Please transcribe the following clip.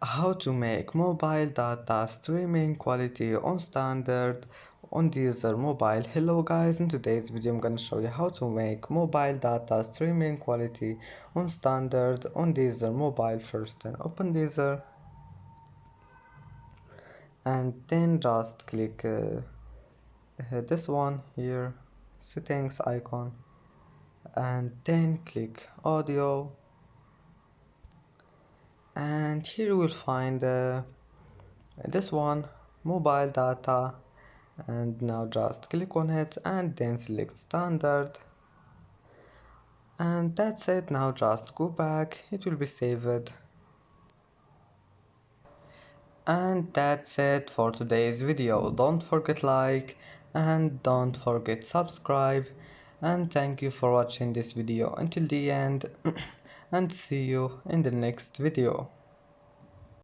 How to make mobile data streaming quality on standard on Deezer mobile. Hello guys, in today's video I'm gonna show you how to make mobile data streaming quality on standard on Deezer mobile. First then open Deezer and then just click this one here, settings icon, and then click audio, and here you will find this one, mobile data, and now just click on it and then select standard, and that's it. Now just go back, it will be saved. And that's it for today's video. Don't forget like and don't forget subscribe, and thank you for watching this video until the end and see you in the next video.